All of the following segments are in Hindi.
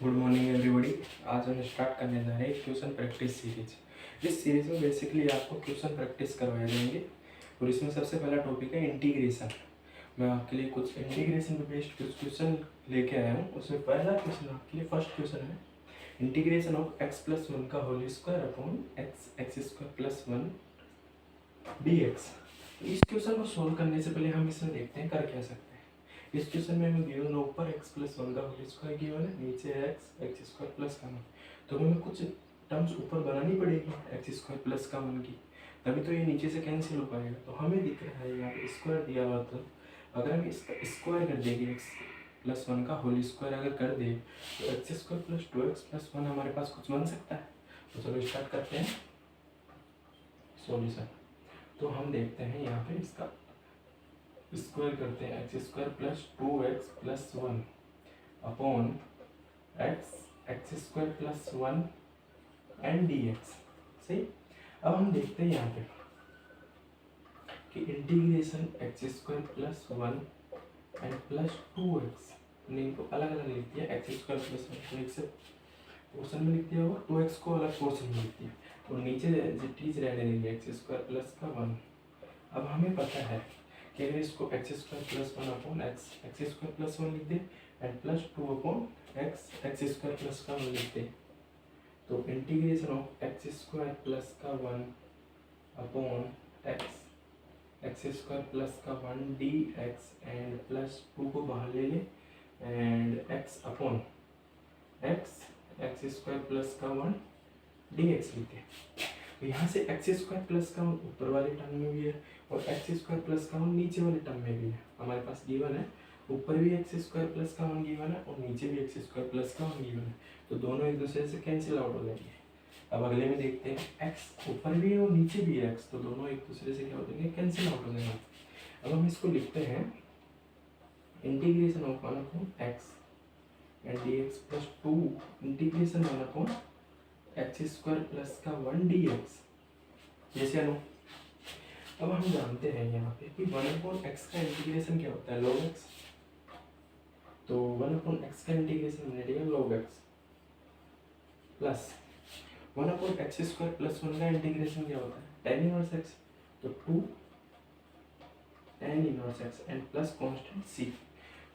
Good morning everybody. आज हम स्टार्ट करने जा रहे हैं क्वेश्चन प्रैक्टिस सीरीज। इस सीरीज में बेसिकली आपको क्वेश्चन प्रैक्टिस करवाए जाएंगे और इसमें सबसे पहला टॉपिक है इंटीग्रेशन। मैं आपके लिए कुछ इंटीग्रेशन पे बेस्ड कुछ क्वेश्चन लेके आया हूँ। उसमें पहला क्वेश्चन आपके लिए फर्स्ट क्वेश्चन है integration of x plus one का whole square upon x x square plus one d x. इस क्वेश्चन को सोल्व करने से पहले हम इसमें देखते हैं कर क्या सकते हैं। इस क्वेश्चन में हमें गिवन ऊपर x प्लस वन का होल स्क्वायर गिवन है, नीचे x एक्स स्क्वायर प्लस का वन। तो हमें कुछ टर्म्स ऊपर बनानी पड़ेगी एक्स स्क्वायर प्लस का वन की, तभी तो ये नीचे से कैंसिल हो पाएगा। तो हमें दिख रहा है यहाँ पे स्क्वायर दिया हुआ, तो अगर हम इसका स्क्वायर कर देंगे एक्स प्लस वन का होल स्क्वायर अगर कर दे तो x square plus two x plus one हमारे पास कुछ बन सकता है। तो चलो स्टार्ट करते हैं सॉल्यूशन। तो हम देखते हैं यहाँ पे इसका स्क्वायर करते हैं x square plus two x plus one upon x x square plus one and D x. सही। अब हम देखते हैं यहाँ पे कि integration x square plus one and plus to x ने इनको अलग अलग लिख दिया। एक्स स्क्वायर प्लस वन को एक से पोर्शन में लिख दिया होगा, टू एक्स को अलग पोर्शन में लिख दिया और नीचे चीज रहने देंगे एक्स स्क्वायर प्लस का वन। अब हमें पता है कि अगर इसको x square plus one upon x x square plus one लिख दे and plus two upon x x square plus का वन लिख दे, तो integration of x square plus का one upon x x square plus का one d x and plus two को बाहर ले ले and x upon x x square plus का वन डी एक्स लिखे। तो यहाँ से एक्स स्क्वायर प्लस का वन ऊपर वाले टर्म में भी है और एक्स स्क्वायर प्लस का वन नीचे वाले टर्म में भी है। हमारे पास गिवन है ऊपर भी एक्स स्क्वायर प्लस का वन गिवन है और नीचे भी एक्स स्क्वायर प्लस का वन गिवन है, तो दोनों एक दूसरे से कैंसिल आउट हो जाएंगे। अब अगले में देखते हैं एक्स ऊपर भी है और नीचे भी है एक्स, तो दोनों एक दूसरे से क्या हो जाएंगे, कैंसिल आउट हो जाएंगे। अब हम इसको लिखते हैं integration of one upon x and D x plus two integration one upon x square plus का वन डी एक्स। जैसे अनु अब हम जानते हैं यहाँ पे कि वन अपॉन एक्स का इंटीग्रेशन क्या होता है, log x। तो वन अपॉन एक्स का इंटीग्रेशन मिलेगा log x plus one upon x square plus one का इंटीग्रेशन क्या होता है, tan इनवर्स x। तो to tan inverse x and plus constant c।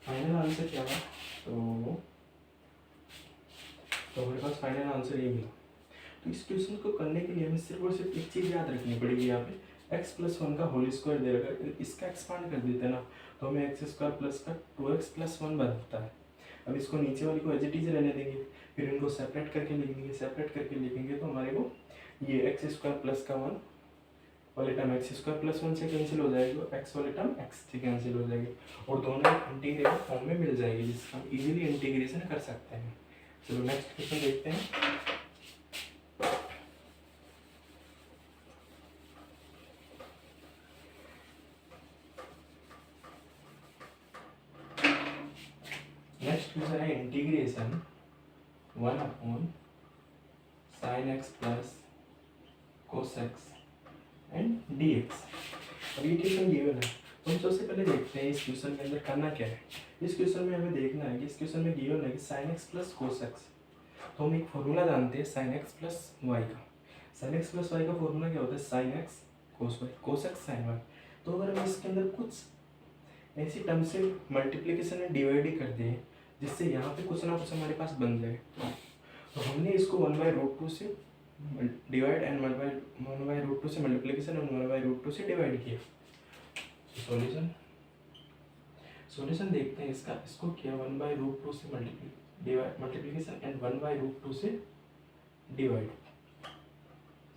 Final answer क्या हुआ, तो हमारे पास फाइनल आंसर ये मिला। तो इस क्वेश्चन को करने के लिए हमें सिर्फ और सिर्फ एक चीज़ याद रखनी पड़ेगी। यहाँ पे एक्स प्लस वन का होल स्क्वायर दे रखा, इसका एक्सपांड कर देते हैं ना, तो हमें एक्स स्क्वायर प्लस का टू एक्स प्लस वन बनता है। अब इसको नीचे वाली को एज इट इज रहने देंगे, फिर इनको सेपरेट करके लिखेंगे। सेपरेट करके लिखेंगे तो हमारे को ये एक्स स्क्वायर प्लस का वन वाले term x square plus one से कैंसिल हो जाएगी, एक्स वाले टर्म एक्स से कैंसिल हो जाएगी और दोनों इंटीग्रेटेड फॉर्म में मिल जाएगी, जिसका हम इजीली इंटीग्रेशन कर सकते हैं। चलो नेक्स्ट क्वेश्चन देखते हैं। नेक्स्ट क्वेश्चन है integration one upon sine x plus cos x and D x. अब ये क्वेश्चन गिवन है, तो हम सबसे पहले देखते हैं इस क्वेश्चन के अंदर करना क्या है। इस क्वेश्चन में हमें देखना है कि इस क्वेश्चन में गिवन है कि sine x plus cos x. तो हम एक फॉर्मूला जानते हैं साइन एक्स प्लस वाई का। साइन एक्स प्लस वाई का फॉर्मूला क्या होता है, sine x cos y, cos x sine y. तो अगर हम इसके अंदर कुछ ऐसी टर्म से मल्टीप्लीकेशन में डिवाइड ही कर दें जिससे यहाँ पे कुछ ना कुछ हमारे पास बन जाए, तो हमने इसको वन बाई रूट टू से divide and one by root two से मल्टीप्लीकेशन और वन बाई रूट टू से डिवाइड किया। सॉल्यूशन देखते हैं इसका। इसको किया वन बाई रूट टू से multiplication and one by root two से डिवाइड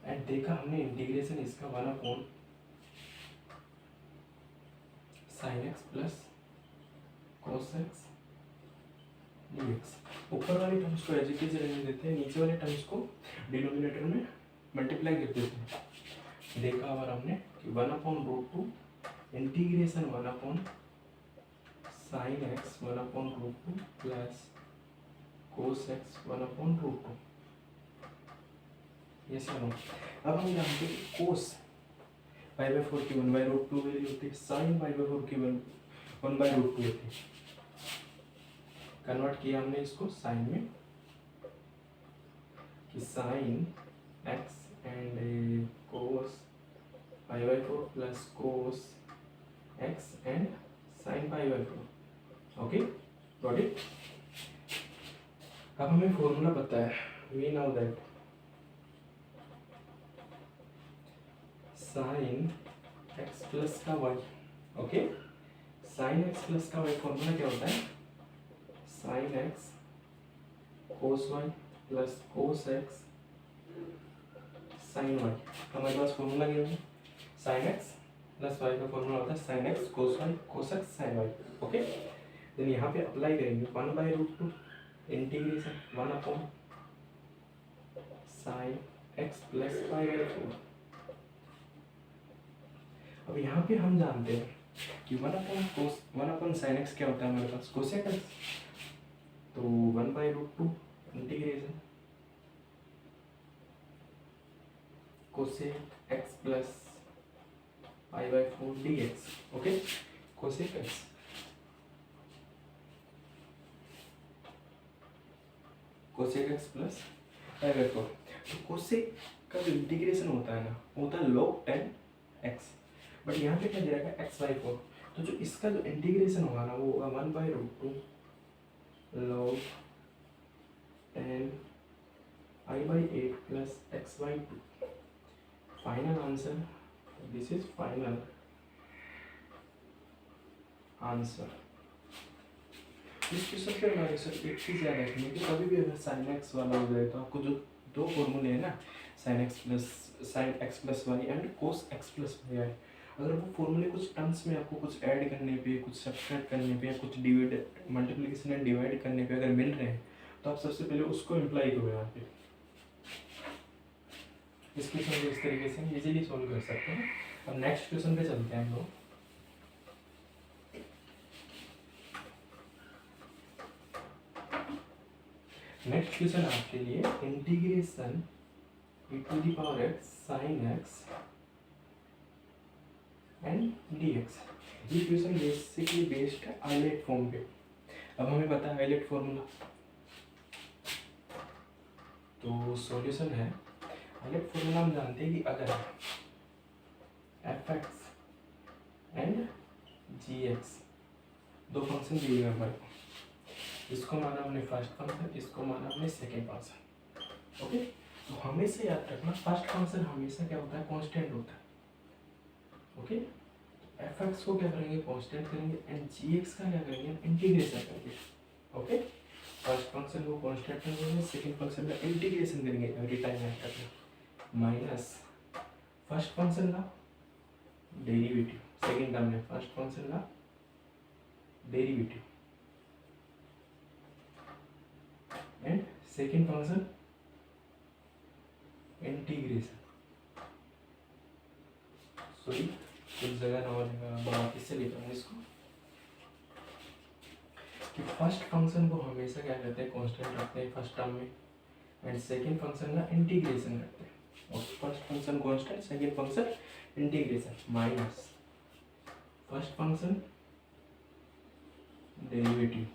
एंड देखा हमने इंटीग्रेशन इसका one upon sine x plus cos x d x. ऊपर वाले टर्म्स को एज इट इज रहने देते हैं, नीचे वाले टर्म्स को डिनोमिनेटर में मल्टीप्लाई कर देते हैं। देखा और हमने कि one upon root two integration one upon sine x one upon root two plus cos x one upon root two. ये सब अब हम जानते हैं कि कोस पाई बाई फोर की one by root two value होती है, साइन पाई बाई फोर की वन बाई रूट टू होती है। कन्वर्ट किया हमने इसको साइन में, कि sine x and cos pi by 4 plus cos x and sine pi by 4. Okay, got it. अब हमें फॉर्मूला पता है. We know that sine x plus का y. Okay, sine x plus का वाई फॉर्मूला क्या होता है? Sine x cos y plus cos x sine y. हमारे पास फॉर्मूला क्या है? साइन एक्स प्लस वाई का फॉर्मूला होता है sine x cos y cos x sine y. Okay, then यहाँ पे अप्लाई करेंगे 1/√2 integration 1 upon sine x plus pi by 4. अब यहाँ पे हम जानते हैं कि 1 अपॉन साइन एक्स क्या होता है हमारे पास? Cosec x. तो 1/√2 integration cosec x plus pi by 4 dx. Okay, cosec x plus pi by 4. तो कोसेक का जो इंटीग्रेशन होता है ना, होता है log 10 x. बट यहाँ पे क्या दे रखा है? x/4. तो जो इसका जो इंटीग्रेशन होगा ना, वो होगा 1/√2 log 10 I/8 plus x/2. Final answer, this is final answer. इस क्वेश्चन पे हमारे सर एक चीज़ याद रखनी कि कभी भी अगर साइन एक्स वाला हो जाए तो आपको जो दो फॉर्मूले हैं ना, sine x plus y and cos x plus y है, अगर वो फॉर्मूले कुछ टर्म्स में आपको कुछ ऐड करने पे, कुछ सब्ट्रैक्ट करने पे, या कुछ डिवाइड मल्टीप्लिकेशन एंड डिवाइड करने पे अगर मिल रहे हैं, तो आप सबसे पहले उसको इम्प्लाई करो यहाँ पे. इस क्वेश्चन को इस तरीके से हम इजीली सॉल्व कर सकते हैं. अब नेक्स्ट क्वेश्चन पे चलते हैं हम लोग. नेक्स्ट क्वेश्चन आपके लिए integration e⁻x sin x and dx. ये क्वेश्चन बेसिकली बेस्ड है आइलेट फॉर्म पे. अब हमें पता है आइलेट फॉर्मूला, तो सॉल्यूशन है. आइलेट फॉर्मूला हम जानते हैं कि अगर f(x) एंड g(x) दो फंक्शन दिए गए हमारे को, इसको माना हमने फर्स्ट फंक्शन, इसको माना हमने सेकेंड फंक्शन. ओके, तो हमेशा याद रखना फर्स्ट फंक्शन हमेशा क्या होता है? कांस्टेंट होता है. ओके, f(x) को क्या करेंगे? कांस्टेंट करेंगे एंड g(x) का क्या करेंगे? इंटीग्रेशन करेंगे. ओके, फर्स्ट फंक्शन को कांस्टेंट करेंगे, सेकंड फंक्शन का इंटीग्रेशन करेंगे एवरी टाइम ऐड करके, माइनस फर्स्ट फंक्शन का डेरिवेटिव सेकंड टर्म में, फर्स्ट फंक्शन का derivative and second function integration. Sorry, कुछ जगह ना होगा, वापस से लिखा हूँ इसको कि फर्स्ट फंक्शन को हमेशा क्या करते हैं? कांस्टेंट रखते हैं फर्स्ट टर्म में एंड सेकंड फंक्शन का इंटीग्रेशन करते हैं. और first function constant, second function integration, minus first function derivative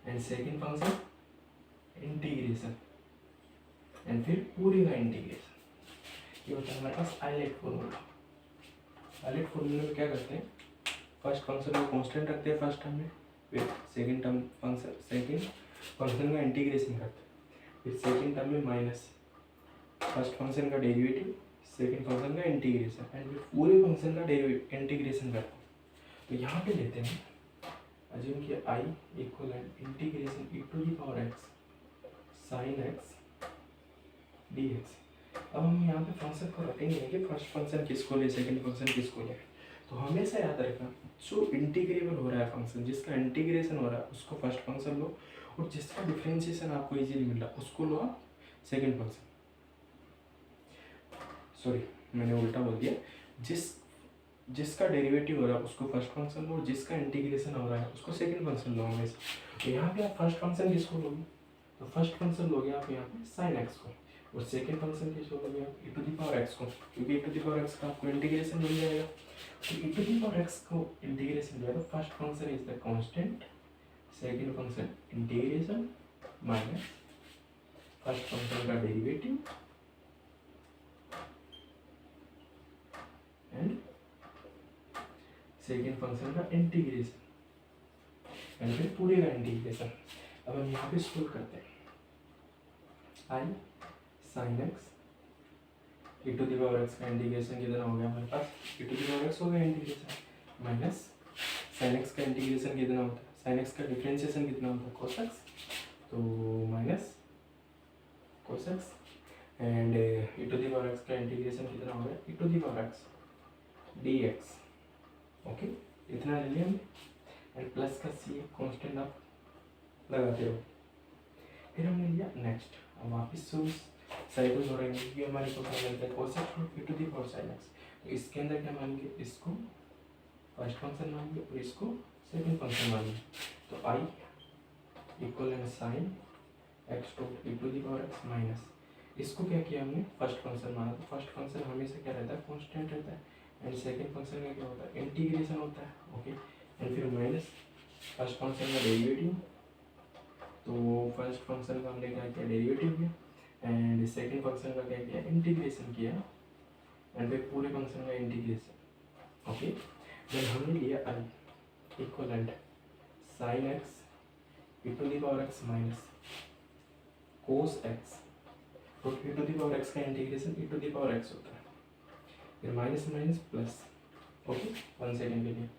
and second function integration and फिर पूरे का इंटीग्रेशन. ये होता है हमारे पास आइलेट फॉर्मूला. आइलेट फॉर्मूला में क्या करते हैं? फर्स्ट फंक्शन को कांस्टेंट रखते हैं फर्स्ट टर्म में, फिर सेकंड फंक्शन का इंटीग्रेशन करते हैं, फिर सेकंड टर्म में माइनस फर्स्ट फंक्शन का डेरिवेटिव, सेकंड फंक्शन का इंटीग्रेशन एंड फिर पूरे फंक्शन का इंटीग्रेशन करते हैं. तो यहाँ पे लेते हैं अज्यूम कि I equivalent integration e⁻x sin x dx. अब हम यहाँ पे फंक्शन को रखेंगे कि फर्स्ट फंक्शन किसको ले, सेकंड फंक्शन किसको ले. तो हमेशा याद रखना जो इंटीग्रेबल हो रहा है फंक्शन, जिसका इंटीग्रेशन हो रहा है उसको फर्स्ट फंक्शन लो, और जिसका डिफरेंशिएशन आपको इजीली मिल रहा है उसको लो आप सेकंड फंक्शन. सॉरी, मैंने उल्टा बोल दिया. जिसका डेरिवेटिव हो रहा है उसको फर्स्ट फंक्शन लो, जिसका इंटीग्रेशन हो रहा है उसको सेकंड फंक्शन लो हमेशा. तो यहाँ पे आप फर्स्ट फंक्शन किसको लोगे? तो फर्स्ट फंक्शन लोगे आप यहाँ पे साइन एक्स को, और सेकंड फंक्शन किसको लोगे आप? e⁻x को, क्योंकि e⁻x का आपको इंटीग्रेशन मिल जाएगा. तो e⁻x को इंटीग्रेशन जो है first function is the constant, second function integration minus first function का डेरिवेटिव एंड सेकेंड फंक्शन का इंटीग्रेशन एंड फिर पूरे का इंटीग्रेशन। अब हम यहाँ पे सोल्व करते हैं। I sine x e to the power x का इंटीग्रेशन कितना हो गया हमारे पास, e to the power x हो गया इंटीग्रेशन, माइनस साइन एक्स का इंटीग्रेशन कितना होता है, साइन एक्स का डिफरेंशिएशन कितना होता है कोस एक्स, तो minus cos x and e to the power x का इंटीग्रेशन कितना हो गया, e to the power x dx। Okay, इतना ले लिया हमने एंड प्लस का सी कांस्टेंट आप लगाते रहो। फिर हमने लिया नेक्स्ट, अब वापस से उस साइकिल जोड़ेंगे क्योंकि हमारे को क्या मिलता है cos x e to the power sin x। तो इसके अंदर क्या मानेंगे, इसको फर्स्ट फंक्शन मानेंगे और इसको सेकंड फंक्शन मानेंगे। तो i equal and sine x dot e to the power x minus, इसको क्या किया हमने फर्स्ट फंक्शन माना। तो फर्स्ट फंक्शन हमेशा क्या रहता है, कांस्टेंट रहता है एंड सेकंड फंक्शन का क्या होता है, इंटीग्रेशन होता है। ओके, एंड फिर माइनस फर्स्ट फंक्शन का डेरिवेटिव, तो फर्स्ट फंक्शन का हमने क्या किया, डेरिवेटिव किया एंड सेकंड फंक्शन का क्या किया, इंटीग्रेशन किया एंड फिर पूरे फंक्शन का इंटीग्रेशन। ओके, देन हमने लिया I equivalent sine x e to the power x minus cos x, तो e to the power x का integration e to the power x होता है, फिर minus minus plus. Okay, 1 second के लिए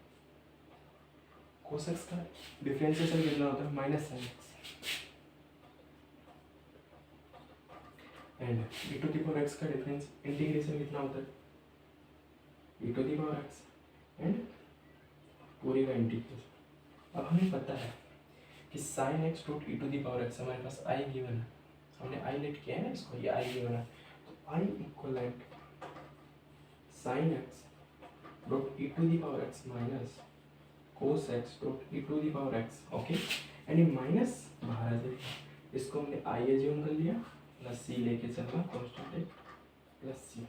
कोस एक्स का डिफरेंशिएशन कितना होता है, minus sine x and e to the power x का डिफरेंस इंटीग्रेशन कितना होता है, e to the power x and पूरी का इंटीग्रेशन। अब हमें पता है कि sine x dot e to the power x हमारे पास आई गिवन है, हमने आई लेट किया है ना इसको, ये आई गिवन है। तो I equivalent sine x dot e to the power x minus cos x dot e to the power x. Okay, and ये माइनस बाहर आ जाएगा, इसको हमने आई एज्यूम कर लिया प्लस सी लेके चलना कांस्टेंट है प्लस सी,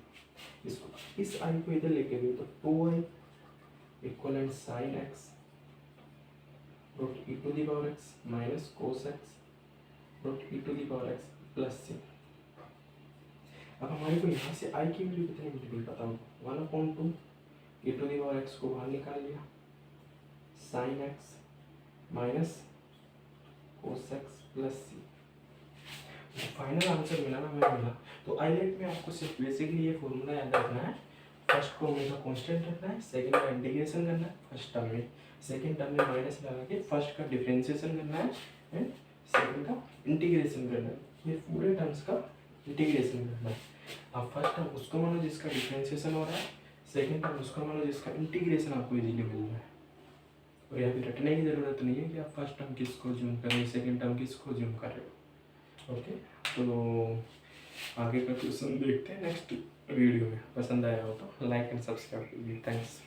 इसको इस आई को इधर लेके गए तो 2i equivalent sine x dot e to the power x minus cos x dot e to the power x plus c. अब हमारे को यहाँ से आई की वैल्यू कितनी मिल गई पता होगा, 1/2 e to the power x को बाहर निकाल लिया, sine x minus cos x plus c, final answer मिला ना, हमें मिला। तो आईलेट में आपको सिर्फ बेसिकली ये फॉर्मूला याद रखना है, फर्स्ट को हमेशा कांस्टेंट रखना है, सेकंड का इंटीग्रेशन करना है फर्स्ट टर्म में, सेकंड टर्म में माइनस लगा के फर्स्ट का डिफरेंशिएशन करना है एंड सेकंड का इंटीग्रेशन करना है, ये पूरे टर्म्स का इंटीग्रेशन करना है। आप फर्स्ट टर्म उसको मानो जिसका डिफरेंशिएशन हो रहा है, सेकंड टर्म उसको मानो जिसका इंटीग्रेशन आपको इजीली मिल रहा है, और यहाँ पे रटने की ज़रूरत नहीं है कि आप फर्स्ट टर्म किसको जूम कर रहे हो, सेकंड टर्म किसको जूम कर रहे हो। ओके, तो आगे का क्वेश्चन देखते हैं नेक्स्ट वीडियो में। पसंद आया हो तो लाइक एंड सब्सक्राइब कीजिए। थैंक्स।